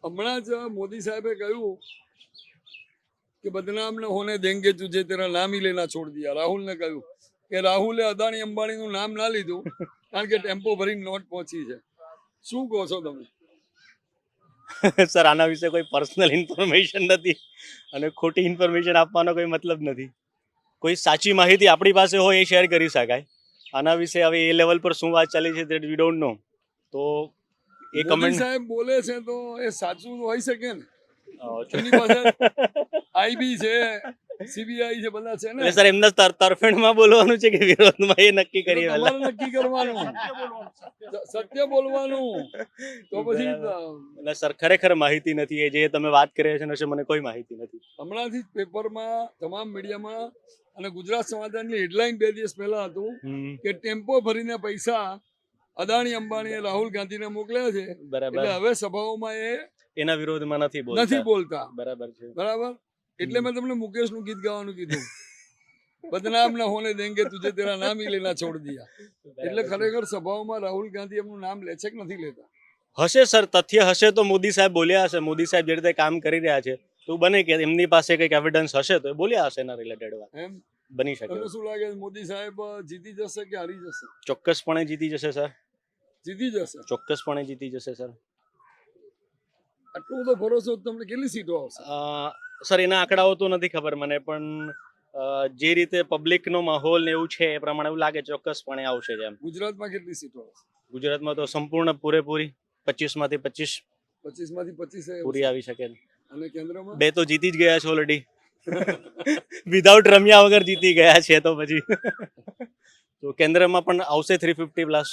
હમણાં જ મોદી સાહેબે કહ્યું કે બદનામ ન હોને દેંગે તુझे તેરા નામ ही લેના છોડ દિયા. રાહુલને કહ્યું કે રાહુલે અદાણી અંબાણીનું નામ ના લીધું કારણ કે ટેમ્પો ભરીને નોટ પહોંચી છે. શું કહો છો તમે? સર આના વિશે કોઈ પર્સનલ ઇન્ફોર્મેશન નથી અને ખોટી ઇન્ફોર્મેશન આપવાનો કોઈ મતલબ નથી. કોઈ સાચી માહિતી આપણી પાસે હોય એ શેર કરી શકાય. આના વિશે હવે એ લેવલ પર શું વાત ચાલી છે દેટ વી ડોન્ટ નો. તો એ મોદી કમેન્ટ સાહેબ બોલે છે તો એ સાચું હોઈ શકે ને. એમની પાસે આઈબી છે, સીબીઆઈ છે, બધા છે ને. એટલે સર એમના તરફેણમાં બોલવાનું છે કે વિરોધમાં એ નક્કી કરીએ પહેલા. તમારે નક્કી કરવાનું, સત્ય બોલવાનું. તો પછી એટલે સર ખરેખર માહિતી નથી. એ જે તમે વાત કરી રહ્યા છો મને કોઈ માહિતી નથી. હમણાંથી જ પેપરમાં તમામ મીડિયામાં અને ગુજરાત સમાચારની હેડલાઇન 2 દિવસ પહેલા હતું કે ટેમ્પો ભરીને પૈસા અદાણી અંબાણીએ રાહુલ ગાંધીને મોકલ્યા છે. બરાબર. એટલે હવે સભાઓમાં એ એના વિરોધમાં નથી નથી બોલતા. બરાબર છે. બરાબર. એટલે મેં તમને મુકેશનું ગીત ગાવાનું કીધું, બદનામ ન હોને દેંગે તુझे તેરા નામ ही લેના છોડ દિયા. એટલે ખરેખર સભાઓમાં રાહુલ ગાંધી એમનું નામ લે છે કે નથી લેતા? હશે સર, તથ્ય હશે તો મોદી સાહેબ બોલ્યા હશે. મોદી સાહેબ જે રીતે કામ કરી રહ્યા છે તો બને કે એમની પાસે કંઈક એવિડન્સ હશે તો એ બોલ્યા હશે એના રિલેટેડ વાત. એમ બની શકે. તમને શું લાગે મોદી સાહેબ જીતી જશે કે હારી જશે? ચોક્કસપણે જીતી જશે સર. જીતી જશે. ચોક્કસપણે જીતી જશે સર. આટલો બધો ભરોસો તમને કેટલી સીટો આવશે? સર એના આંકડાઓ તો નથી ખબર મને, પણ જે રીતે પબ્લિકનો માહોલ ને એવું છે એ પ્રમાણે એવું લાગે ચોક્કસપણે આવશે જ એમ. ગુજરાતમાં કેટલી સીટો આવશે? ગુજરાતમાં તો સંપૂર્ણ પૂરેપૂરી 25 માંથી 25 25 માંથી 25 પૂરી આવી શકે. અને કેન્દ્રમાં 2 તો જીતી જ ગયા છે ઓલરેડી. વિધાઉટ રમ્યા વગર જીતી ગયા છે તો પછી તો કેન્દ્રમાં પણ આવશે 350 પ્લસ.